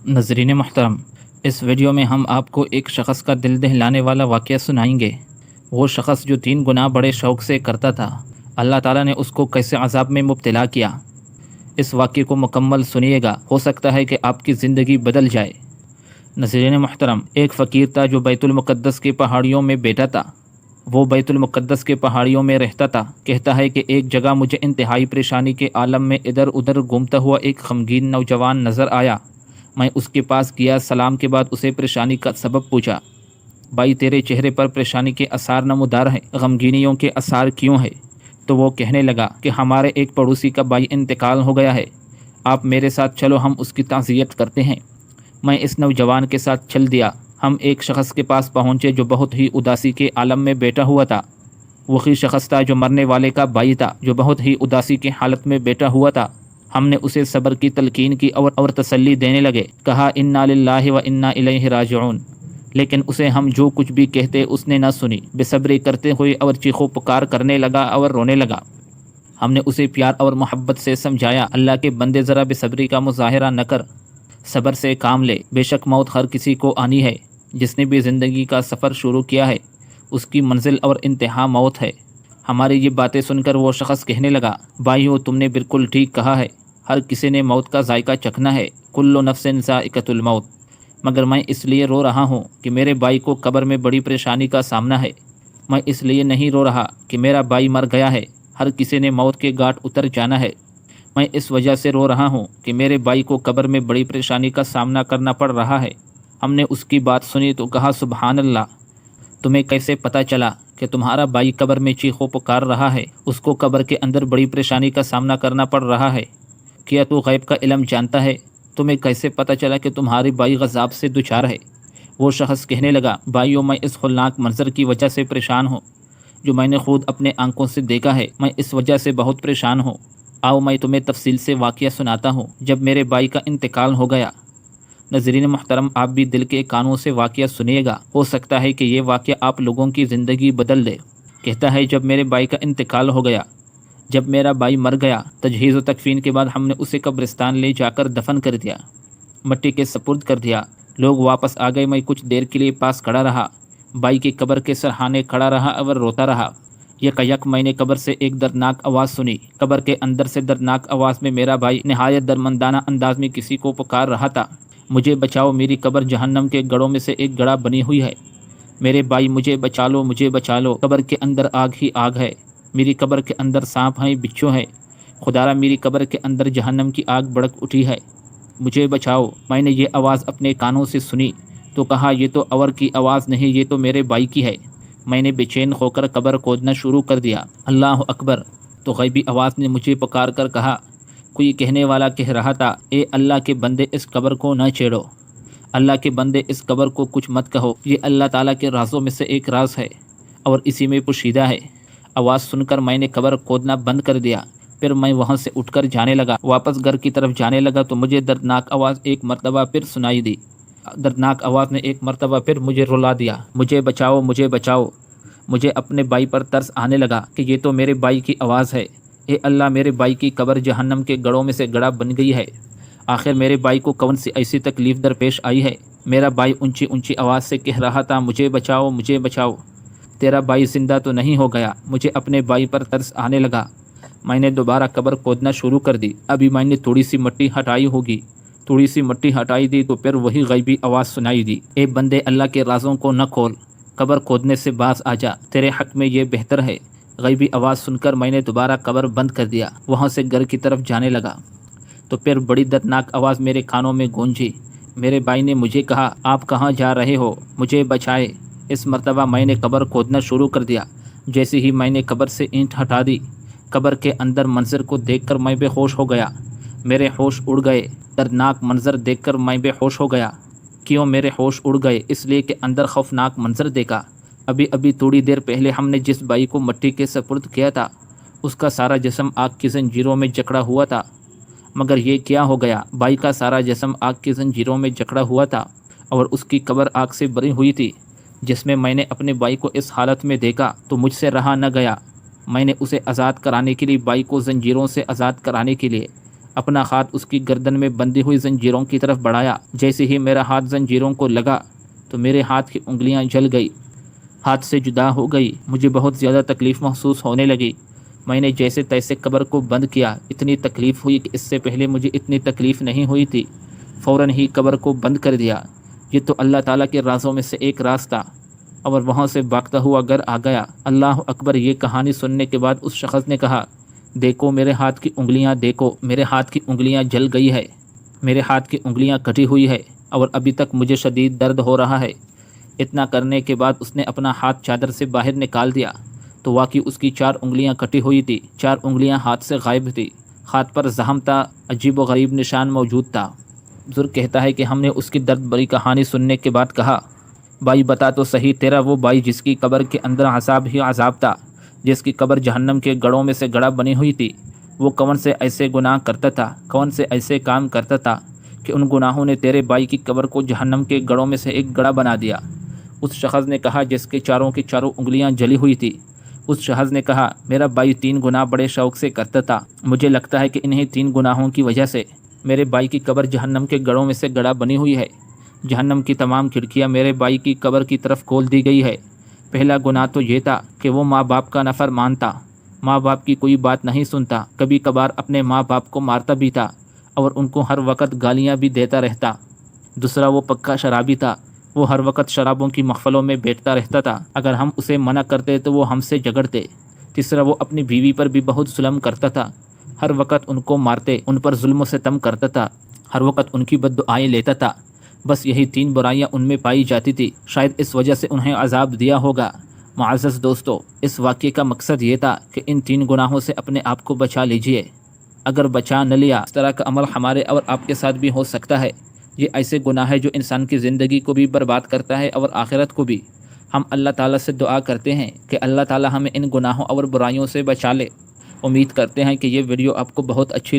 ناظرین محترم، اس ویڈیو میں ہم آپ کو ایک شخص کا دل دہلانے والا واقعہ سنائیں گے۔ وہ شخص جو 3 گناہ بڑے شوق سے کرتا تھا، اللہ تعالیٰ نے اس کو کیسے عذاب میں مبتلا کیا۔ اس واقعے کو مکمل سنیے گا، ہو سکتا ہے کہ آپ کی زندگی بدل جائے۔ ناظرین محترم، ایک فقیر تھا جو بیت المقدس کی پہاڑیوں میں بیٹھا تھا۔ وہ بیت المقدس کے پہاڑیوں میں رہتا تھا۔ کہتا ہے کہ ایک جگہ مجھے انتہائی پریشانی کے عالم میں ادھر ادھر گھومتا ہوا ایک غمگین نوجوان نظر آیا۔ میں اس کے پاس گیا، سلام کے بعد اسے پریشانی کا سبب پوچھا۔ بھائی، تیرے چہرے پر پریشانی کے آثار نمودار ہیں، غمگینیوں کے آثار کیوں ہیں؟ تو وہ کہنے لگا کہ ہمارے ایک پڑوسی کا بھائی انتقال ہو گیا ہے، آپ میرے ساتھ چلو، ہم اس کی تعزیت کرتے ہیں۔ میں اس نوجوان کے ساتھ چل دیا۔ ہم ایک شخص کے پاس پہنچے جو بہت ہی اداسی کے عالم میں بیٹھا ہوا تھا۔ وہی شخص تھا جو مرنے والے کا بھائی تھا، جو بہت ہی اداسی کی حالت میں بیٹھا ہوا تھا۔ ہم نے اسے صبر کی تلقین کی اور تسلی دینے لگے، کہا انا للہ و انا الیہ راجعون، لیکن اسے ہم جو کچھ بھی کہتے اس نے نہ سنی۔ بے صبری کرتے ہوئے اور چیخو پکار کرنے لگا اور رونے لگا۔ ہم نے اسے پیار اور محبت سے سمجھایا، اللہ کے بندے ذرا بے صبری کا مظاہرہ نہ کر، صبر سے کام لے، بے شک موت ہر کسی کو آنی ہے۔ جس نے بھی زندگی کا سفر شروع کیا ہے اس کی منزل اور انتہا موت ہے۔ ہماری یہ باتیں سن کر وہ شخص کہنے لگا، بھائیو، تم نے بالکل ٹھیک کہا ہے، ہر کسی نے موت کا ذائقہ چکھنا ہے، کل نفس ذائقۃ الموت، مگر میں اس لیے رو رہا ہوں کہ میرے بھائی کو قبر میں بڑی پریشانی کا سامنا ہے۔ میں اس لیے نہیں رو رہا کہ میرا بھائی مر گیا ہے، ہر کسی نے موت کے گھاٹ اتر جانا ہے۔ میں اس وجہ سے رو رہا ہوں کہ میرے بھائی کو قبر میں بڑی پریشانی کا سامنا کرنا پڑ رہا ہے۔ ہم نے اس کی بات سنی تو کہا، سبحان اللہ، تمہیں کیسے پتہ چلا کہ تمہارا بھائی قبر میں چیخو پکار رہا ہے، اس کو قبر کے اندر بڑی پریشانی کا سامنا کرنا پڑ رہا ہے؟ کیا تو غیب کا علم جانتا ہے؟ تمہیں کیسے پتہ چلا کہ تمہارے بھائی عذاب سے دچار ہے؟ وہ شخص کہنے لگا، بھائیو، میں اس ہولناک منظر کی وجہ سے پریشان ہوں جو میں نے خود اپنے آنکھوں سے دیکھا ہے، میں اس وجہ سے بہت پریشان ہوں۔ آؤ میں تمہیں تفصیل سے واقعہ سناتا ہوں جب میرے بھائی کا انتقال ہو گیا۔ ناظرین محترم، آپ بھی دل کے کانوں سے واقعہ سنیے گا، ہو سکتا ہے کہ یہ واقعہ آپ لوگوں کی زندگی بدل دے۔ کہتا ہے، جب میرے بھائی کا انتقال ہو گیا، جب میرا بھائی مر گیا، تجہیز و تکفین کے بعد ہم نے اسے قبرستان لے جا کر دفن کر دیا، مٹی کے سپرد کر دیا۔ لوگ واپس آ گئے، میں کچھ دیر کے لیے پاس کھڑا رہا، بھائی کی قبر کے سرحانے کھڑا رہا اور روتا رہا۔ یک میں نے قبر سے ایک دردناک آواز سنی۔ قبر کے اندر سے دردناک آواز میں میرا بھائی نہایت درمندانہ انداز میں کسی کو پکار رہا تھا، مجھے بچاؤ، میری قبر جہنم کے گڑھوں میں سے ایک گڑھا بنی ہوئی ہے، میرے بھائی مجھے بچا لو، مجھے بچا لو، قبر کے اندر آگ ہی آگ ہے، میری قبر کے اندر سانپ ہیں، بچھو ہیں، خدارا میری قبر کے اندر جہنم کی آگ بھڑک اٹھی ہے، مجھے بچاؤ۔ میں نے یہ آواز اپنے کانوں سے سنی تو کہا، یہ تو اور کی آواز نہیں، یہ تو میرے بھائی کی ہے۔ میں نے بے چین ہو کر قبر کھودنا شروع کر دیا۔ اللہ اکبر! تو غیبی آواز نے مجھے پکار کر کہا، کوئی کہنے والا کہہ رہا تھا، اے اللہ کے بندے، اس قبر کو نہ چھیڑو، اللہ کے بندے، اس قبر کو کچھ مت کہو، یہ اللہ تعالیٰ کے رازوں میں سے ایک راز ہے اور اسی میں پوشیدہ ہے۔ آواز سن کر میں نے قبر کھودنا بند کر دیا۔ پھر میں وہاں سے اٹھ کر جانے لگا، واپس گھر کی طرف جانے لگا تو مجھے دردناک آواز ایک مرتبہ پھر سنائی دی۔ دردناک آواز نے ایک مرتبہ پھر مجھے رلا دیا، مجھے بچاؤ، مجھے بچاؤ۔ مجھے اپنے بھائی پر ترس آنے لگا کہ یہ تو میرے بھائی کی آواز ہے۔ اے اللہ، میرے بھائی کی قبر جہنم کے گڑھوں میں سے گڑھا بن گئی ہے۔ آخر میرے بھائی کو کون سی ایسی تکلیف درپیش آئی ہے؟ میرا بھائی اونچی اونچی آواز سے کہہ رہا تھا، مجھے بچاؤ، مجھے بچاؤ۔ تیرا بھائی زندہ تو نہیں ہو گیا؟ مجھے اپنے بھائی پر ترس آنے لگا۔ میں نے دوبارہ قبر کھودنا شروع کر دی۔ ابھی میں نے تھوڑی سی مٹی ہٹائی ہوگی، تھوڑی سی مٹی ہٹائی دی تو پھر وہی غیبی آواز سنائی دی، اے بندے، اللہ کے رازوں کو نہ کھول، قبر کھودنے سے باز آ جا، تیرے حق میں یہ بہتر ہے۔ غیبی آواز سن کر میں نے دوبارہ قبر بند کر دیا، وہاں سے گھر کی طرف جانے لگا تو پھر بڑی دردناک آواز میرے کانوں میں گونجی۔ میرے بھائی نے مجھے کہا، آپ کہاں جا رہے ہو؟ مجھے بچائے۔ اس مرتبہ میں نے قبر کھودنا شروع کر دیا۔ جیسے ہی میں نے قبر سے اینٹ ہٹا دی، قبر کے اندر منظر کو دیکھ کر میں بے ہوش ہو گیا، میرے ہوش اڑ گئے۔ دردناک منظر دیکھ کر میں بے ہوش ہو گیا۔ کیوں میرے ہوش اڑ گئے؟ اس لیے کہ اندر خوفناک منظر دیکھا۔ ابھی تھوڑی دیر پہلے ہم نے جس بھائی کو مٹی کے سپرد کیا تھا، اس کا سارا جسم آگ کی زنجیروں میں جکڑا ہوا تھا، مگر یہ کیا ہو گیا؟ بھائی کا سارا جسم آگ کی زنجیروں میں جکڑا ہوا تھا اور اس کی قبر آگ سے بھری ہوئی تھی۔ جس میں نے اپنے بھائی کو اس حالت میں دیکھا تو مجھ سے رہا نہ گیا۔ میں نے اسے آزاد کرانے کے لیے، بھائی کو زنجیروں سے آزاد کرانے کے لیے اپنا ہاتھ اس کی گردن میں بندھی ہوئی زنجیروں کی طرف بڑھایا۔ جیسے ہی میرا ہاتھ زنجیروں کو لگا تو میرے ہاتھ کی انگلیاں جل گئی، ہاتھ سے جدا ہو گئی۔ مجھے بہت زیادہ تکلیف محسوس ہونے لگی۔ میں نے جیسے تیسے قبر کو بند کیا۔ اتنی تکلیف ہوئی کہ اس سے پہلے مجھے اتنی تکلیف نہیں ہوئی تھی۔ فوراً ہی قبر کو بند کر دیا۔ یہ تو اللہ تعالیٰ کے رازوں میں سے ایک راز تھا، اور وہاں سے بھاگتا ہوا گھر آ گیا۔ اللہ اکبر! یہ کہانی سننے کے بعد اس شخص نے کہا، دیکھو میرے ہاتھ کی انگلیاں، دیکھو میرے ہاتھ کی انگلیاں جل گئی ہے، میرے ہاتھ کی انگلیاں کٹی ہوئی ہے، اور ابھی تک مجھے شدید درد ہو رہا ہے۔ اتنا کرنے کے بعد اس نے اپنا ہاتھ چادر سے باہر نکال دیا تو واقعی اس کی 4 انگلیاں کٹی ہوئی تھی، 4 انگلیاں ہاتھ سے غائب تھی۔ ہاتھ پر زخم تھا، عجیب و غریب نشان موجود تھا۔ بزرگ کہتا ہے کہ ہم نے اس کی درد بھری کہانی سننے کے بعد کہا، بھائی بتا تو صحیح، تیرا وہ بھائی جس کی قبر کے اندر عذاب ہی عذاب تھا، جس کی قبر جہنم کے گڑھوں میں سے گڑھا بنی ہوئی تھی، وہ کون سے ایسے گناہ کرتا تھا، کون سے ایسے کام کرتا تھا کہ ان گناہوں نے تیرے بھائی کی قبر کو جہنم کے گڑھوں میں سے ایک گڑھا بنا دیا؟ اس شخص نے کہا جس کے چاروں کی چاروں انگلیاں جلی ہوئی تھی۔ اس شخص نے کہا، میرا بھائی 3 گناہ بڑے شوق سے کرتا تھا، مجھے لگتا ہے کہ انہیں 3 گناہوں کی وجہ سے میرے بھائی کی قبر جہنم کے گڑھوں میں سے گڑھا بنی ہوئی ہے۔ جہنم کی تمام کھڑکیاں میرے بھائی کی قبر کی طرف کھول دی گئی ہے۔ پہلا گناہ تو یہ تھا کہ وہ ماں باپ کا نافرمان تھا، ماں باپ کی کوئی بات نہیں سنتا، کبھی کبھار اپنے ماں باپ کو مارتا بھی تھا اور ان کو ہر وقت گالیاں بھی دیتا رہتا۔ دوسرا، وہ پکا شرابی تھا، وہ ہر وقت شرابوں کی محفلوں میں بیٹھتا رہتا تھا، اگر ہم اسے منع کرتے تو وہ ہم سے جھگڑتے۔ تیسرا، وہ اپنی بیوی پر بھی بہت ظلم کرتا تھا، ہر وقت ان کو مارتے، ان پر ظلم و ستم کرتا تھا، ہر وقت ان کی بد دعائیں لیتا تھا۔ بس یہی 3 برائیاں ان میں پائی جاتی تھی، شاید اس وجہ سے انہیں عذاب دیا ہوگا۔ معزز دوستو، اس واقعے کا مقصد یہ تھا کہ ان 3 گناہوں سے اپنے آپ کو بچا لیجئے۔ اگر بچا نہ لیا، اس طرح کا عمل ہمارے اور آپ کے ساتھ بھی ہو سکتا ہے۔ یہ ایسے گناہ ہے جو انسان کی زندگی کو بھی برباد کرتا ہے اور آخرت کو بھی۔ ہم اللہ تعالیٰ سے دعا کرتے ہیں کہ اللہ تعالیٰ ہمیں ان گناہوں اور برائیوں سے بچا لے۔ امید کرتے ہیں کہ یہ ویڈیو آپ کو بہت اچھی لگی۔